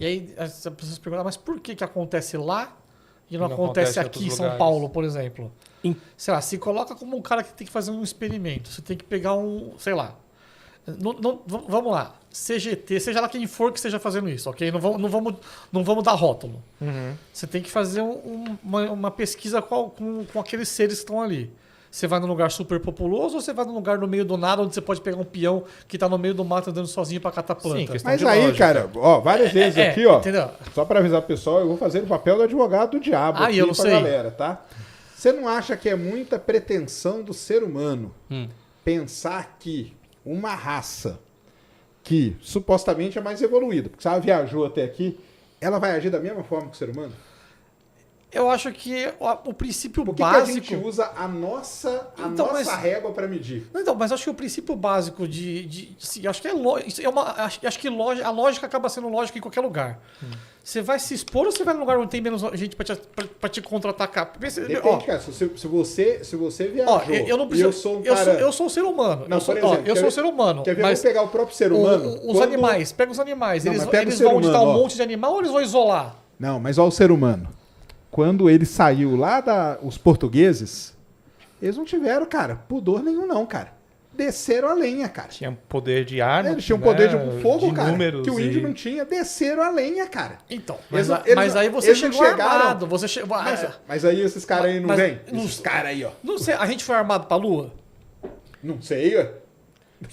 E aí as pessoas perguntam, mas por que acontece lá e não Não acontece acontece em aqui em outros São lugares. Paulo, por exemplo? Sei lá, se coloca como um cara que tem que fazer um experimento. Você tem que pegar sei lá. Vamos lá. CGT, seja lá quem for que esteja fazendo isso, ok? Não vamos dar rótulo. Uhum. Você tem que fazer uma pesquisa com aqueles seres que estão ali. Você vai num lugar super populoso ou você vai num lugar no meio do nada onde você pode pegar um peão que tá no meio do mato andando sozinho pra catar planta? Sim, questão Mas de aí, lógica. cara, ó, várias vezes aqui, ó. Entendeu? Só pra avisar o pessoal, eu vou fazer o papel do advogado do diabo aqui eu não pra sei. galera, tá? Você não acha que é muita pretensão do ser humano pensar que uma raça que supostamente é mais evoluída, porque se ela viajou até aqui, ela vai agir da mesma forma que o ser humano? Eu acho que o princípio Por que básico... que a gente usa a nossa Mas- régua para medir? Então, mas acho que o princípio básico sim, acho que acho que a lógica acaba sendo lógica em qualquer lugar. Você vai se expor ou você vai num lugar onde tem menos gente pra te contra-atacar? Depende, cara. Se você viajou eu não preciso, e eu sou um cara... eu sou um ser humano. Não, eu sou, por exemplo, eu quer sou um ver- ser humano. Quer ver? Mas Vamos pegar o próprio ser humano. os Quando- animais, pega os animais. Não, Eles, mas pega o eles ser vão onde tá humano, um ó. monte de animal ou eles vão isolar? Não, mas olha o ser humano. Quando ele saiu lá os portugueses, eles não tiveram, cara, pudor nenhum não, cara. Desceram a lenha, cara. Tinha poder de arma. Eles tinham poder de fogo, de cara, números que o índio e- não tinha. Desceram a lenha, cara. Então, Eles mas não- aí você eles não chegou chegaram. armado. Você chegou... Mas aí esses caras aí não mas- vêm? não- Esses caras aí, ó. Não sei, a gente foi armado pra Lua? Não sei, ué.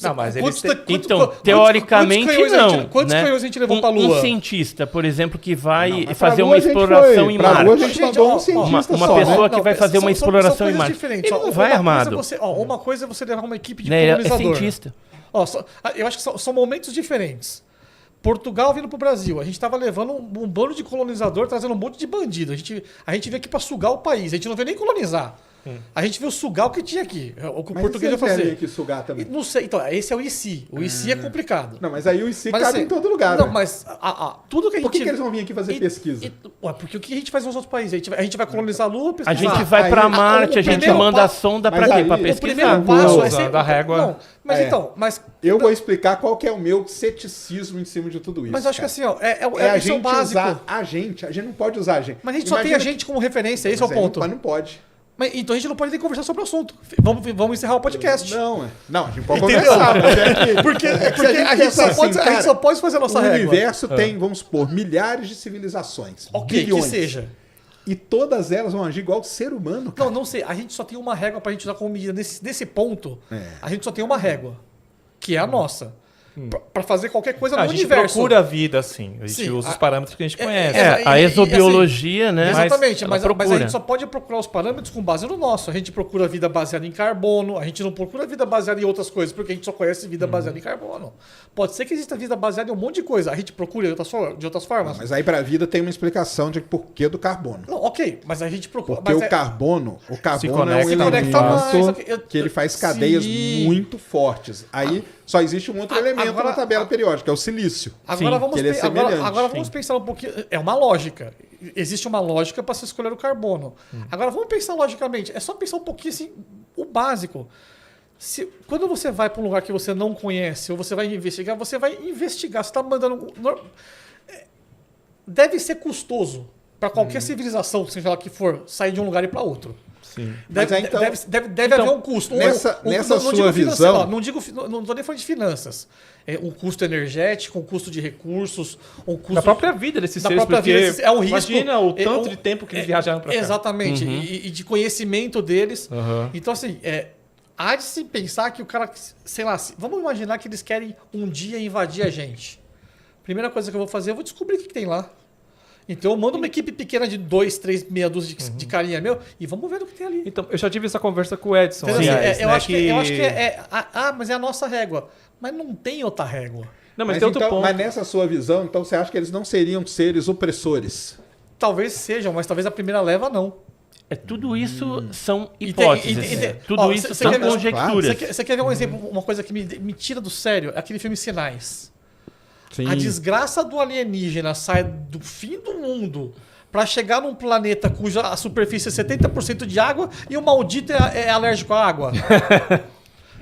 Não, mas Quantos eles... ta- quantos- Então, quantos teoricamente canhões não. quantos né? canhões a gente levou pra Lua? Um cientista, por exemplo, que vai Não, mas fazer pra Lua uma a gente exploração foi. em Pra Lua a Marte. gente mandou um cientista uma só, pessoa né? que vai fazer uma exploração em coisas Marte. diferentes. Ele não Ó, vai uma armado. coisa é você, uma coisa é você levar uma equipe de Né? Ele é colonizador. cientista. Eu acho que são momentos diferentes. Portugal vindo pro Brasil. A gente tava levando um bando de colonizador, trazendo um monte de bandido. A gente veio aqui pra sugar o país. A gente não veio nem colonizar. A gente veio sugar o que tinha aqui. O que o Mas português e vai se eles fazer. que sugar também? Não sei. Então, esse é o IC. O IC é complicado. Não, mas aí o IC Mas, cabe assim, em todo lugar, Não, né? mas tudo que a gente... Por que eles vão vir aqui fazer pesquisa? Porque o que a gente faz nos outros países? A gente vai colonizar a Lua, A pesquisar. gente vai Aí- pra Marte, o a gente primeiro manda a passo- sonda Mas pra quê? aí- Pra o O pesquisar. primeiro passo é Usando sempre... a régua. Não, mas É. então... Mas, Eu vou explicar qual que é o meu ceticismo em cima de tudo isso. mas eu acho que cara. assim, ó, É a isso é o gente básico. usar a gente não pode usar a gente. Mas a gente só tem a gente como referência, esse é o ponto. Mas não pode. Mas, então a gente não pode nem conversar sobre o assunto. Vamos encerrar o podcast. Não, a gente pode Entendeu? conversar, mas é que... Porque a gente pensa assim, a gente só pode fazer a nossa O régua. universo tem, vamos supor, milhares de civilizações. Ok, bilhões. que seja. E todas elas vão agir igual ser humano, cara. Não sei. A gente só tem uma régua pra gente usar como medida. Nesse ponto, É. a gente só tem uma régua. Que é a nossa. Pra fazer qualquer coisa A no gente universo. procura a vida, assim. A gente Sim, usa os parâmetros que a gente conhece. A E exobiologia, né? Exatamente, ela mas a procura. gente só pode procurar os parâmetros com base no nosso. A gente procura vida baseada em carbono, a gente não procura vida baseada em outras coisas, porque a gente só conhece vida baseada em carbono. Pode ser que exista vida baseada em um monte de coisa, a gente procura de outras formas. Mas aí pra vida tem uma explicação de porquê do carbono. Não, ok, mas a gente procura. Porque mas o carbono é um conecta conecta mais, elemento que ele faz cadeias Sim. muito fortes. Aí só existe um outro elemento agora- na tabela periódica, que é o silício. Agora Sim, vamos que ele é pe- semelhante. agora vamos pensar um pouquinho. É uma lógica. Existe uma lógica para se escolher o carbono. Agora vamos pensar logicamente. É só pensar um pouquinho assim, o básico. Quando você vai para um lugar que você não conhece, ou você vai investigar, você vai investigar. Você está mandando. Deve ser custoso para qualquer civilização, seja lá que for, sair de um lugar e para outro. Sim. Deve, Mas aí, então- deve haver um custo. nessa sua digo visão- ó, não estou nem falando de finanças. É um custo energético, um custo de recursos, um custo Da própria vida desses da seres, própria porque vida desses- é um risco. imagina o É tanto um- de tempo que eles viajaram pra cá. Exatamente. E de conhecimento deles. Aham. Então, assim, há de se pensar que o cara, sei lá, vamos imaginar que eles querem um dia invadir a gente. Primeira coisa que eu vou fazer, eu vou descobrir o que tem lá. Então eu mando uma equipe pequena de 2, 3, meia dúzia de carinha meu e vamos ver o que tem ali. Então, eu já tive essa conversa com o Edson. Entendeu? aliás, Assim, eu né, acho que mas é a nossa régua. Mas não tem outra régua. Não, mas tem outro então, ponto. mas nessa sua visão, então você acha que eles não seriam seres opressores? Talvez sejam, mas talvez a primeira leva não. Tudo isso são E hipóteses. tem- Tudo ó, isso cê são quer ver- conjecturas. Você quer ver um exemplo, uma coisa que me tira do sério? É aquele filme Sinais. Sim. A desgraça do alienígena sai do fim do mundo para chegar num planeta cuja a superfície é 70% de água e o maldito é alérgico à água.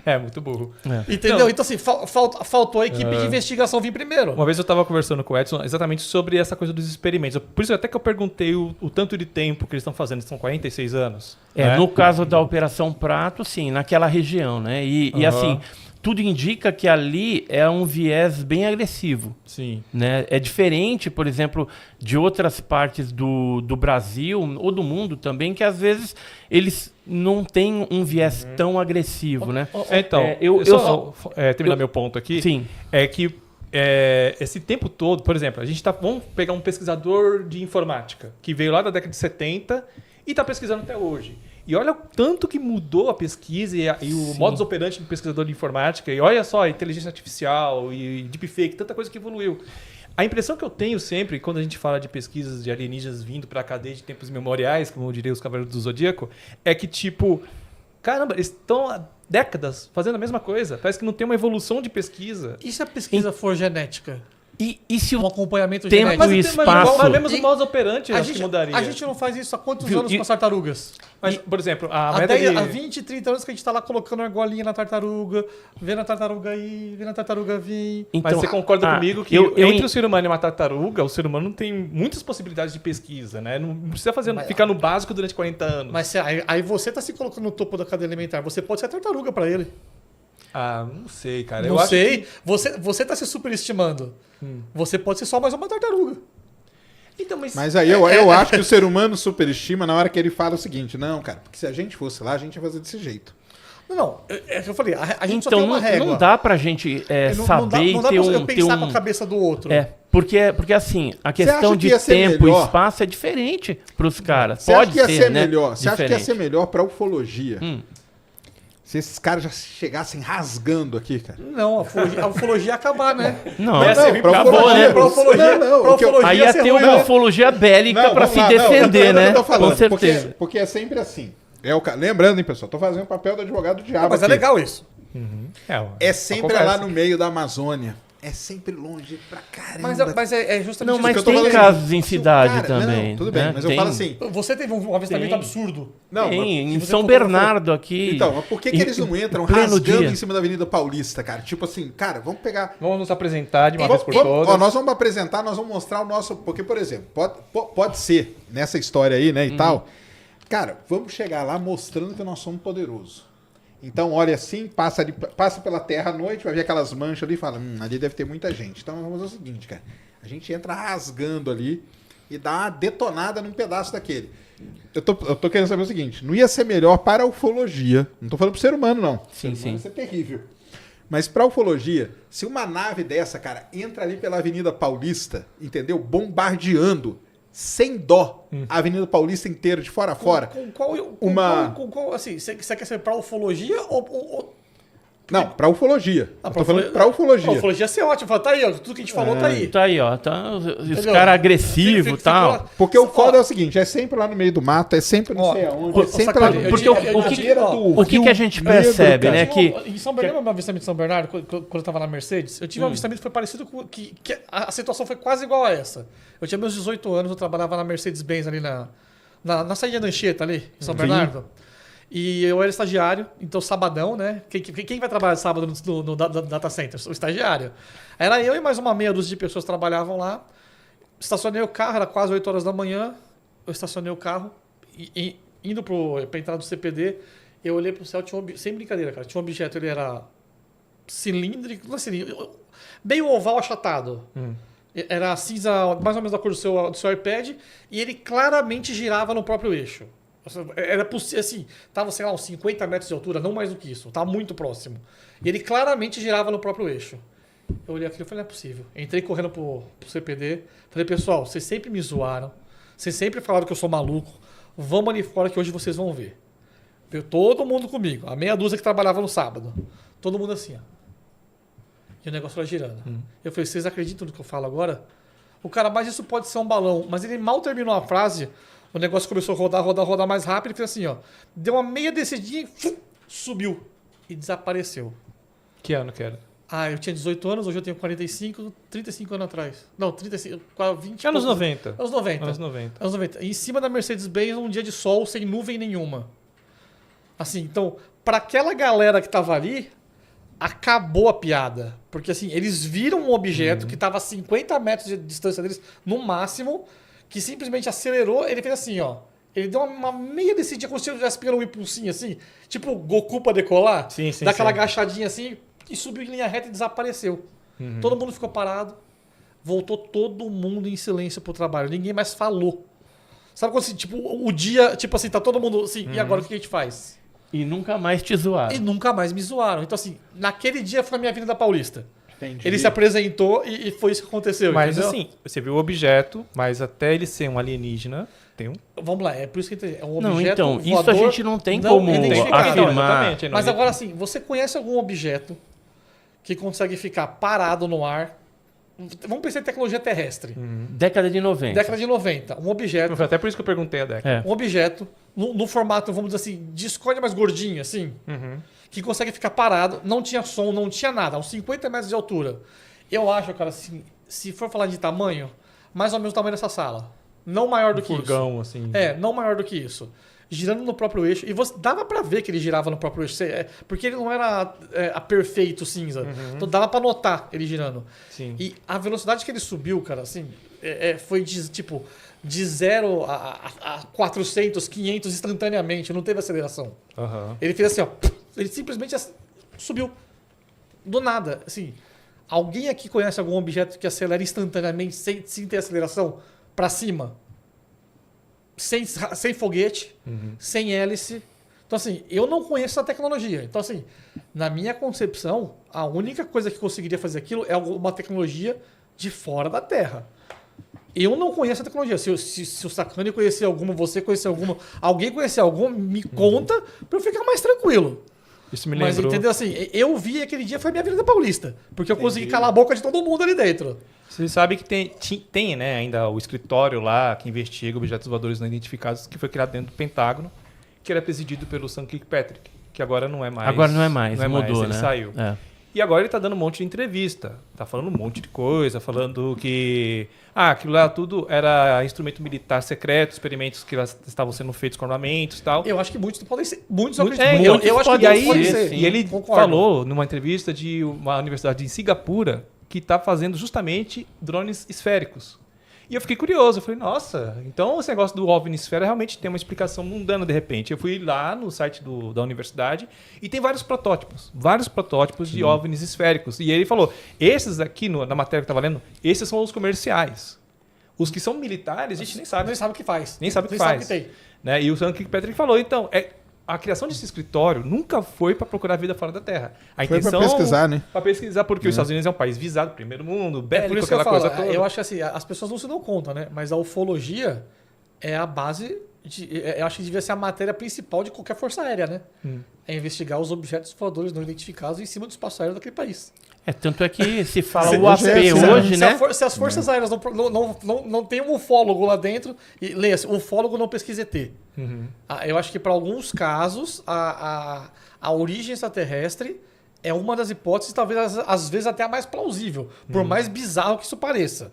É, muito burro. Entendeu? Não. Então, assim, faltou a equipe de investigação vir primeiro. Uma vez eu estava conversando com o Edson exatamente sobre essa coisa dos experimentos. Por isso até que eu perguntei o tanto de tempo que eles estão fazendo. São 46 anos. né? No caso da Operação Prato, sim, naquela região, né? E assim, tudo indica que ali é um viés bem agressivo. Sim. Né? É diferente, por exemplo, de outras partes do Brasil ou do mundo também, que às vezes eles não têm um viés tão agressivo, né? Então, terminar meu ponto aqui. Sim. É que esse tempo todo, por exemplo, vamos pegar um pesquisador de informática que veio lá da década de 70 e está pesquisando até hoje. E olha o tanto que mudou a pesquisa e o modus operandi do pesquisador de informática. E olha só, a inteligência artificial e deepfake, tanta coisa que evoluiu. A impressão que eu tenho sempre, quando a gente fala de pesquisas de alienígenas vindo para a cadeia de tempos memoriais, como eu diria os Cavaleiros do Zodíaco, é que tipo, caramba, eles estão há décadas fazendo a mesma coisa. Parece que não tem uma evolução de pesquisa. E se a pesquisa for genética? E se Um o acompanhamento tempo genético? e espaço... Mas mesmo o modus operandi, eu acho que mudaria. A gente não faz isso há quantos Viu? anos E- com as tartarugas? Mas, por exemplo, a Há, meta de... 20, 30 anos que a gente tá lá colocando argolinha na tartaruga, vendo a tartaruga ir, vendo a tartaruga vir. Mas você concorda comigo que entre o ser humano e uma tartaruga, o ser humano tem muitas possibilidades de pesquisa, né? Não precisa ficar no básico durante 40 anos. Mas aí você tá se colocando no topo da cadeia alimentar. Você pode ser a tartaruga pra ele. Não sei, cara. Não sei. Você tá se superestimando. Você pode ser só mais uma tartaruga. Então, Mas aí eu acho que o ser humano superestima na hora que ele fala o seguinte, não, cara, porque se a gente fosse lá, a gente ia fazer desse jeito. Não, é que eu falei, a gente só tem Então uma régua. não dá pra gente saber não dá e ter pra eu um... pensar com a cabeça do outro. Porque assim, a questão acha que de ia ser tempo melhor? e espaço é diferente pros caras. Você Pode acha que ia ser né? melhor? Você acha que ia Diferente. ser melhor pra ufologia? Se esses caras já chegassem rasgando aqui, cara. Não, a ufologia ia acabar, né? Não, pra acabou, ufologia, né? Pra ufologia, Não, pra o que eu- ufologia Aí ia ser ter ruim, uma né? ufologia bélica pra vamos se lá, defender, eu né? tô falando, Com certeza. Porque é sempre assim. Lembrando, hein, pessoal, tô fazendo o papel do advogado do diabo Mas é aqui. legal isso. É sempre Acontece. lá no meio da Amazônia. É sempre longe pra caramba. Mas é justamente Não, isso mas que eu tô tem falando. casos em Se o cidade cara- também. Não, tudo bem, né? mas eu Tem- falo assim. Você teve um avistamento Tem. absurdo. Não, Tem, em você São fotografou- Bernardo aqui. Então, mas por que eles não entram em pleno rasgando dia? em cima da Avenida Paulista, cara? Tipo assim, cara, vamos pegar. Vamos nos apresentar de uma vez por todas. Ó, nós vamos apresentar, nós vamos mostrar o nosso. Porque, por exemplo, pode ser nessa história aí, né, e tal. Cara, vamos chegar lá mostrando que nós somos poderosos. Então, olha assim, passa pela terra à noite, vai ver aquelas manchas ali e fala: ali deve ter muita gente. Então, vamos fazer o seguinte, cara. A gente entra rasgando ali e dá uma detonada num pedaço daquele. Eu tô querendo saber o seguinte: não ia ser melhor para a ufologia? Não tô falando pro ser humano, não. Sim, Ser humano sim. ia ser terrível. Mas pra ufologia, se uma nave dessa, cara, entra ali pela Avenida Paulista, entendeu? Bombardeando, sem dó, a Avenida Paulista inteira, de fora a fora. Assim, você quer ser pra ufologia ou Não, pra ufologia. Ah, Eu tô falando pra ufologia. A ufologia ia ser ótimo. Fala, tá aí, ó, tudo que a gente falou tá aí. Tá aí, ó. Tá, os Entendeu? caras agressivos e Fica tal. lá. Porque o foda é o seguinte, é sempre lá no meio do mato, é sempre não Ó, sei aonde, ó, é sempre Sacani, lá eu no digo- beira eu digo- ó, O que que a gente percebe, né? Em São Bernardo, meu avistamento de São Bernardo, quando eu tava na Mercedes, eu tive um avistamento que foi parecido com. Que a situação foi quase igual a essa. Eu tinha meus 18 anos, eu trabalhava na Mercedes-Benz ali na saída da Anchieta ali, em São Bernardo. E eu era estagiário, então sabadão, né? Quem vai trabalhar sábado no data center? O estagiário. Era eu e mais uma meia dúzia de pessoas que trabalhavam lá. Estacionei o carro, era quase 8 horas da manhã. Eu estacionei o carro, indo pra entrada do CPD, eu olhei pro céu, sem brincadeira, cara, tinha um objeto, ele era cilíndrico, assim, meio oval achatado. Era cinza, mais ou menos da cor do seu iPad, e ele claramente girava no próprio eixo. Era possível, assim, tava, sei lá, uns 50 metros de altura, não mais do que isso, tava muito próximo. E ele claramente girava no próprio eixo. Eu olhei aquilo e falei, não é possível. Entrei correndo pro CPD, falei, pessoal, vocês sempre me zoaram, vocês sempre falaram que eu sou maluco, vamos ali fora que hoje vocês vão ver. Veio todo mundo comigo, a meia dúzia que trabalhava no sábado. Todo mundo assim, ó. E o negócio lá girando. Eu falei, vocês acreditam no que eu falo agora? O cara, mas isso pode ser um balão. Mas ele mal terminou a frase, o negócio começou a rodar mais rápido e fez assim, ó. Deu uma meia descidinha e subiu. E desapareceu. Que ano que era? Eu tinha 18 anos, hoje eu tenho 45, 35 anos atrás. Não, 35, 20 Anos poucos- 90. Anos 90. Anos 90. Anos 90. Em cima da Mercedes-Benz, um dia de sol, sem nuvem nenhuma. Assim, então, para aquela galera que tava ali, acabou a piada. Porque assim, eles viram um objeto que tava a 50 metros de distância deles, no máximo, que simplesmente acelerou, ele fez assim, ó. Ele deu uma meia descidinha, como se ele estivesse pegando um impulsinho assim, tipo Goku pra decolar, Sim, sim, dá aquela sim. agachadinha assim, e subiu em linha reta e desapareceu. Todo mundo ficou parado, voltou todo mundo em silêncio pro trabalho, ninguém mais falou. Sabe quando assim, tipo, o dia, tipo assim, tá todo mundo assim, e agora o que a gente faz? E nunca mais te zoaram. E nunca mais me zoaram. Então assim, naquele dia foi a minha Avenida Paulista. Entendi. Ele se apresentou e foi isso que aconteceu. Mas entendeu? assim, você viu o objeto, mas até ele ser um alienígena, tem um... Vamos lá, é por isso que é um Não, objeto então, isso voador a gente não tem não como identificado. afirmar. Exatamente, Mas não- agora assim, você conhece algum objeto que consegue ficar parado no ar? Vamos pensar em tecnologia terrestre. Década de 90. Década de 90. Um objeto, Foi até por isso que eu perguntei a década. É. um objeto no formato, vamos dizer assim, discórdia mais gordinho, assim, que consegue ficar parado, não tinha som, não tinha nada, uns 50 metros de altura. Eu acho, cara, assim, se for falar de tamanho, mais ou menos o tamanho dessa sala. Não maior do que isso. Furgão, assim. Não maior do que isso. Girando no próprio eixo. E você, dava pra ver que ele girava no próprio eixo. Porque ele não era a perfeito cinza. Então dava pra notar ele girando. Sim. E a velocidade que ele subiu, cara, assim, foi de 0 a 400, 500 instantaneamente. Não teve aceleração. Aham. Ele fez assim, ó. Ele simplesmente subiu. Do nada. Assim, alguém aqui conhece algum objeto que acelera instantaneamente sem ter aceleração? Pra cima? Sem foguete, sem hélice. Então, assim, eu não conheço essa tecnologia. Então, assim, na minha concepção, a única coisa que conseguiria fazer aquilo é uma tecnologia de fora da Terra. Eu não conheço a tecnologia. Se o Sacani conhecer alguma, você conhecer alguma, alguém conhecer alguma, me conta pra eu ficar mais tranquilo. Isso me Mas, lembrou... entendeu? Assim, eu vi aquele dia, foi a minha Avenida Paulista. Porque eu consegui calar a boca de todo mundo ali dentro. Você sabe que tem, né, ainda o escritório lá que investiga objetos voadores não identificados, que foi criado dentro do Pentágono, que era presidido pelo Sam Kirkpatrick, que agora não é mais. Agora não é mais, mudou, ele né? saiu. É. E agora ele tá dando um monte de entrevista, tá falando um monte de coisa, falando que aquilo lá tudo era instrumento militar secreto, experimentos que estavam sendo feitos com armamentos e tal. Eu acho que muitos podem ser. Muitos Muitos- acreditam. muitos eu acho que podem muitos podem ser, ser. sim. E ele Concordo. falou numa entrevista de uma universidade em Singapura que está fazendo justamente drones esféricos. E eu fiquei curioso, eu falei, nossa, então esse negócio do OVNI esfera realmente tem uma explicação mundana de repente. Eu fui lá no site da universidade e tem vários protótipos de OVNIs esféricos. E ele falou, esses aqui, na matéria que eu estava lendo, esses são os comerciais. Os que são militares, a gente nem sabe. Nem sabe o que faz. Nem sabe o que Nem faz. sabe o que tem. Né? E o Sam Kirkpatrick falou, então, a criação desse escritório nunca foi para procurar vida fora da Terra. A Foi pra intenção pesquisar, né? Para pesquisar, porque os Estados Unidos é um país visado, primeiro mundo, É por bélico, isso que eu aquela falo, coisa toda. eu acho que assim, as pessoas não se dão conta, né? Mas a ufologia é a base, eu acho que devia ser a matéria principal de qualquer força aérea, né? É investigar os objetos voadores não identificados em cima do espaço aéreo daquele país. Tanto é que se fala Se- o AP se- hoje, se, né? se as forças aéreas não tem um ufólogo lá dentro, e leia-se, ufólogo não pesquisa ET. Eu acho que para alguns casos a origem extraterrestre é uma das hipóteses, talvez às vezes até a mais plausível, por mais bizarro que isso pareça.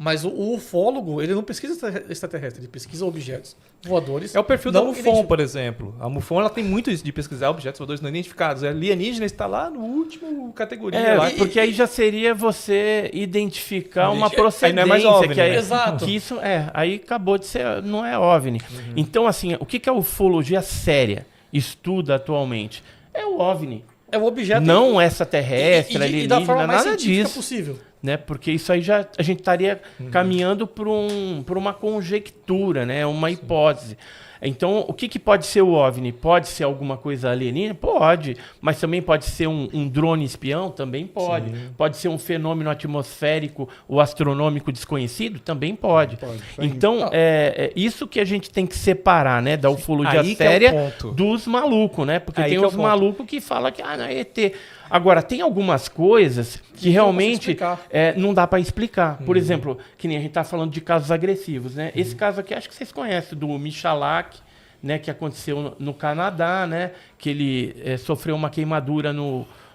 Mas o ufólogo, ele não pesquisa extraterrestre, ele pesquisa objetos voadores. É o perfil da não MUFON, identificados. por exemplo. A MUFON ela tem muito isso de pesquisar objetos voadores não identificados. A alienígena está lá no último categoria. lá. Porque aí já seria você identificar uma Aí procedência. não é mais OVNI, que aí, né? Exato. Que isso aí acabou de ser, não é OVNI. Então, assim, o que é a ufologia séria estuda atualmente? É o OVNI. É o objeto Não extraterrestre, e da alienígena, forma mais nada científica disso. possível. Né? Porque isso aí já a gente estaria caminhando por uma conjectura, né? Uma hipótese. Então, o que pode ser o OVNI? Pode ser alguma coisa alienígena? Pode. Mas também pode ser um drone espião? Também pode. Pode ser um fenômeno atmosférico ou astronômico desconhecido? Também pode. Então, é isso que a gente tem que separar, né? Da ufologia Aí que é o séria ponto. dos malucos, né? Porque Aí tem que é o os ponto. malucos que falam que não é ET. Agora, tem algumas coisas que realmente explicar. não dá para explicar. Por exemplo, que nem a gente tá falando de casos agressivos, né? Esse caso aqui, acho que vocês conhecem, do Michalak, né? Que aconteceu no Canadá, né? Que ele sofreu uma queimadura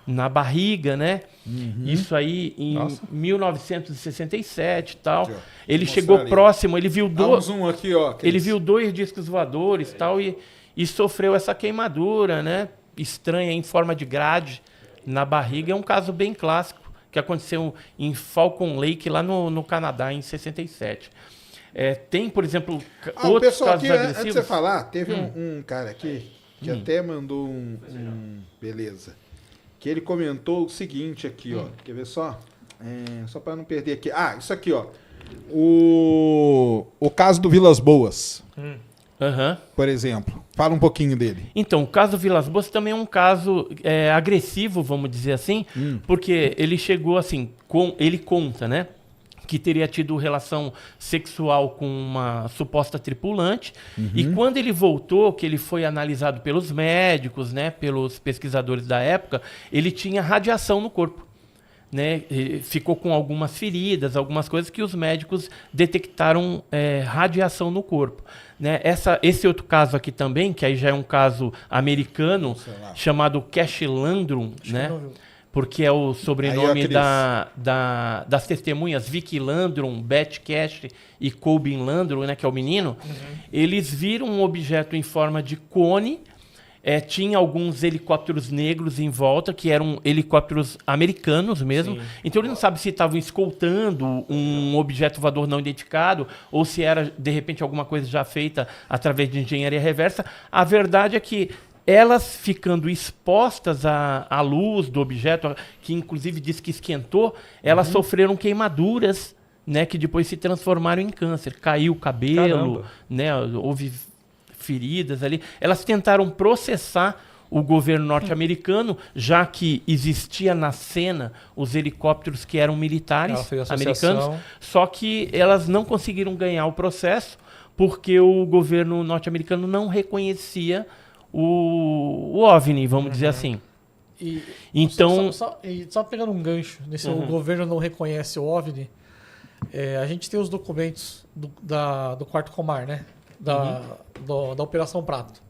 na barriga, né? Isso aí em 1967 e tal. Aqui, ó. Ele Vou chegou mostrar ali. próximo, ele viu Dá um zoom aqui, ó. ele viu 2 discos voadores e tal, e e sofreu essa queimadura, né? Estranha, em forma de grade na barriga. É um caso bem clássico que aconteceu em Falcon Lake, lá no Canadá, em 67. Tem, por exemplo, outros pessoal casos aqui, agressivos. antes de você falar, teve um cara aqui que até mandou beleza. Que ele comentou o seguinte aqui, ó. Quer ver só? Só para não perder aqui. Isso aqui, ó. O caso do Vilas Boas, por exemplo. Fala um pouquinho dele. Então, o caso Vilas Boas também é um caso agressivo, vamos dizer assim, porque ele chegou assim, ele conta, né? Que teria tido relação sexual com uma suposta tripulante. E quando ele voltou, que ele foi analisado pelos médicos, né, pelos pesquisadores da época, ele tinha radiação no corpo. Né? Ficou com algumas feridas, algumas coisas que os médicos detectaram radiação no corpo. Né? Esse outro caso aqui também, que aí já é um caso americano, chamado Cash Landrum, né? Porque é o sobrenome das testemunhas, Vicky Landrum, Beth Cash e Colby Landrum, né, que é o menino. Eles viram um objeto em forma de cone, tinha alguns helicópteros negros em volta, que eram helicópteros americanos mesmo. Sim. Então ele não sabe se estavam escoltando um objeto voador não identificado ou se era, de repente, alguma coisa já feita através de engenharia reversa. A verdade é que elas ficando expostas à luz do objeto, que inclusive diz que esquentou, elas sofreram queimaduras, né, que depois se transformaram em câncer. Caiu o cabelo, né, houve feridas ali. Elas tentaram processar o governo norte-americano, já que existia na cena os helicópteros que eram militares americanos, só que elas não conseguiram ganhar o processo porque o governo norte-americano não reconhecia o OVNI, vamos dizer assim. Então, só pegando um gancho, nesse o governo não reconhece o OVNI, a gente tem os documentos do Quarto Comar, né? Da Operação Prato.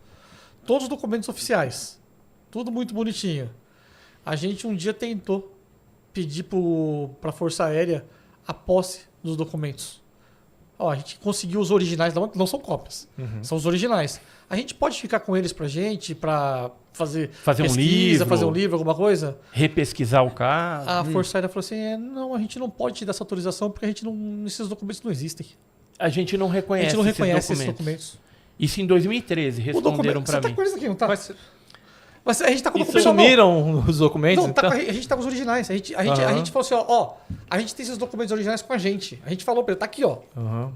Todos os documentos oficiais. Tudo muito bonitinho. A gente um dia tentou pedir para a Força Aérea a posse dos documentos. A gente conseguiu os originais, não são cópias, são os originais. A gente pode ficar com eles pra gente, pra fazer pesquisa, um livro, fazer um livro, alguma coisa? Repesquisar o caso. A Força Aérea falou assim, não, a gente não pode te dar essa autorização porque esses documentos não existem. A gente não reconhece, esses documentos. Isso em 2013, responderam pra mim. Você tá com eles aqui, não tá? Mas a gente tá com documentos. Sumiram os documentos? Não, então? A gente tá com os originais. A gente falou assim, a gente tem esses documentos originais com a gente. A gente falou pra ele, tá aqui, ó.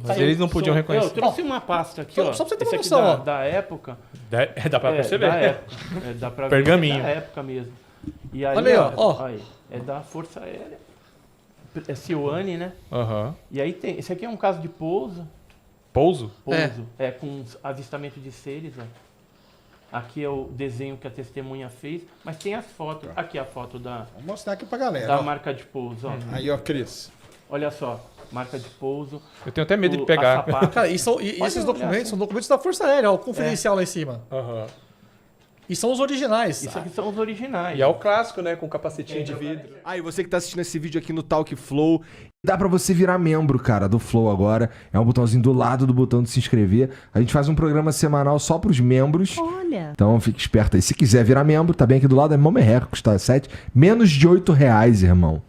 Mas eles não podiam reconhecer. Eu trouxe uma pasta aqui, ó. Só pra você ter uma noção, ó. Da época. Dá pra perceber. Da época. Dá pra ver. Pergaminho. Da época mesmo. E aí, olha aí, ó. Aí, é da Força Aérea. É Silane, né? E aí tem... Esse aqui é um caso de pouso. Pouso? Pouso. Com avistamento de seres, ó. Aqui é o desenho que a testemunha fez, mas tem as fotos. Aqui é a foto Vou mostrar aqui pra galera. Da marca de pouso, ó. Aí, ó, Cris. Olha só, marca de pouso. Eu tenho até medo de pegar. Cara, esses documentos são documentos da Força Aérea, ó, o confidencial lá em cima. E são os originais. Isso aqui são os originais. E é o clássico, né? Com capacetinho de vidro. Aí, você que tá assistindo esse vídeo aqui no Talk Flow, dá pra você virar membro, cara, do Flow agora. É um botãozinho do lado do botão de se inscrever. A gente faz um programa semanal só pros membros. Olha. Então fique esperto aí. Se quiser virar membro, tá bem aqui do lado, é mó merreca, custa menos de R$8, irmão.